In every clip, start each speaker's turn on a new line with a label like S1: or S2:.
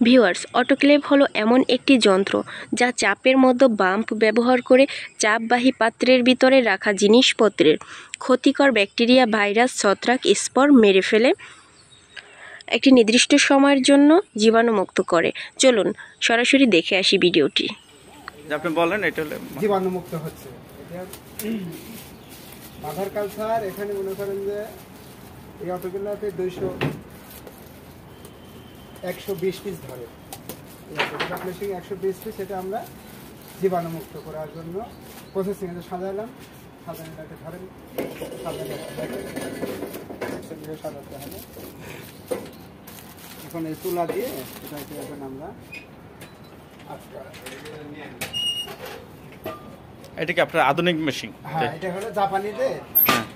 S1: Viewers, autoclave হলো এমন একটি যন্ত্র যা চাপের মধ্যে বাম্প ব্যবহার করে চাপবাহী পাত্রের ভিতরে রাখা জিনিসপত্রের ক্ষতিকর ব্যাকটেরিয়া, ভাইরাস, ছত্রাক, স্পর মেরে ফেলে একটি নির্দিষ্ট সময়ের জন্য জীবাণুমুক্ত করে। চলুন সরাসরি দেখে আসি ভিডিওটি।
S2: আপনি বলেন এটা হলো
S3: জীবাণুমুক্ত হচ্ছে। এটা মাদার কালচার। এখানে মনে করেন যে এই অটোগুলোতে 120 পিস ধরে। এই অটোগুলো মেশিন 120 পিস, এটা আমরা জীবাণুমুক্ত করার জন্য প্রসেসিং এ সাজালাম। সাজানোটাকে ধরেন, সাজাতে হবে। এখন এই তুলা দিয়ে এটাকে এখন আমরা
S2: এটা কি আপনার আধুনিক মেশিন?
S3: হ্যাঁ, এটা হলো জাপানিদের।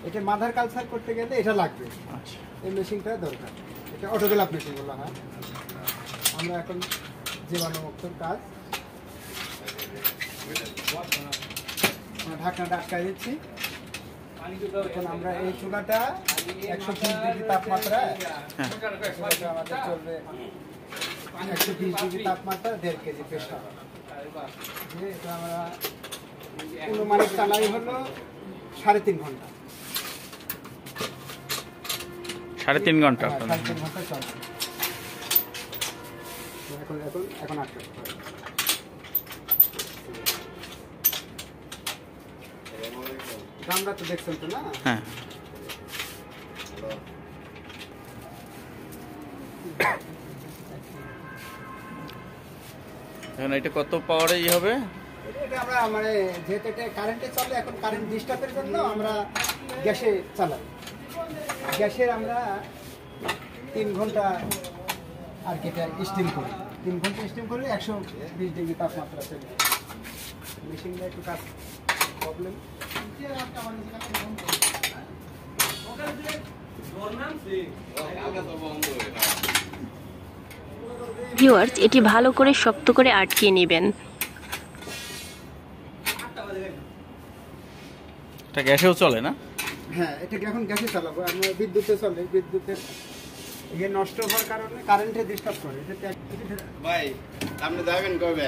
S3: এটা মাদার কালচার করতে গেলে এটা লাগবে।
S2: আচ্ছা,
S3: এই মেশিনটা দরকার। এটা অটোগ্লাভ মেশিন বলা হয়। আমরা এখন জীবাণুমুক্তর কাজ, ঢাকনাটা আটকাই দিচ্ছি। এখন আমরা এই চুলাটা 120 ডিগ্রি তাপমাত্রা, আমাদের চলবে 120 ডিগ্রি তাপমাত্রা, 1.5 কেজি প্রেশার। এটা আমরা অনুমানিক চালাই হলো 3.5 ঘন্টা।
S2: 3.5 ঘন্টা।
S3: 3.5 ঘন্টা চলবে। এখন আটকাতে হবে। গামলা তো দেখছেন তো না?
S2: হ্যাঁ। এখন এটা কত পাওয়ারে হবে?
S3: এটা আমরা মানে যেহেতু এটা কারেন্টে চলে, এখন কারেন্ট ডিস্টার্বের জন্য আমরা গ্যাসে চালাই। গ্যাসের আমরা 3 ঘন্টা আর কি এটা স্টিম করি। 3 ঘন্টা স্টিম করলে 120 ডিগ্রি তাপমাত্রা চলে। মেশিনটা একটু কাজ প্রবলেম।
S1: ভিউয়ার্স, এটি ভালো করে শক্ত করে আটকিয়ে নেবেন।
S2: এটা গ্যাসেও চলে না?
S3: হ্যাঁ, এটাকে এখন গ্যাসে চালাবো। আমরা বিদ্যুতে চলে, বিদ্যুতের ইয়ে নষ্ট হওয়ার কারণে কারেন্টে ডিস্টার্ব করে।
S4: ভাই আপনি যাবেন কবে?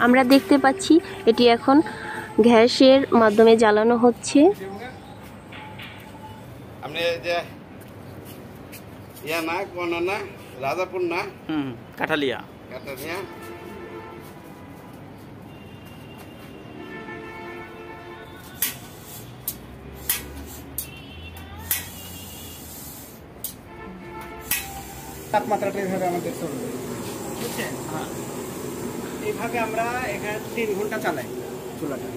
S1: আমরা দেখতে পাচ্ছি এটি এখন গ্যাসের মাধ্যমে জ্বালানো হচ্ছে।
S4: আপনি যে ইয়া না কোন না রাজাপুর না?
S2: কাঠালিয়া।
S4: কাঠালিয়া।
S3: তাপমাত্রাটা এইভাবে আমাদের চলবে, বুঝছেন? হ্যাঁ, এইভাবে আমরা এখানে 3 ঘন্টা চালাই চুলাটা।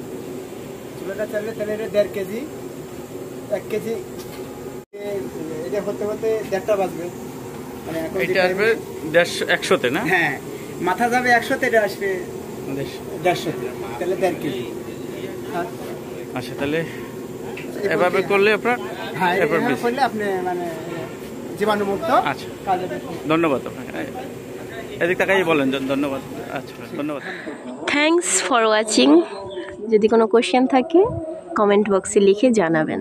S3: চুলাটা চাললে তাহলে এটা 1.5 কেজি, 1 কেজি এটা হতে হতে 1.5টা বাজবে। মানে এখন
S2: এটা আসবে 150-তে না?
S3: হ্যাঁ, মাথা যাবে 100তে, এটা আসবে 150তে, তাহলে 1.5 কেজি।
S2: আচ্ছা, তাহলে এভাবে করলে আপনার,
S3: হ্যাঁ, এভাবে করলে আপনি মানে জীবাণুমুক্ত।
S2: আচ্ছা, ধন্যবাদ আপনাকে। এদিক তাকাই বলেন। ধন্যবাদ। আচ্ছা, ধন্যবাদ।
S1: Thanks for watching. যদি কোনো কোশ্চেন থাকে কমেন্ট বক্সে লিখে জানাবেন।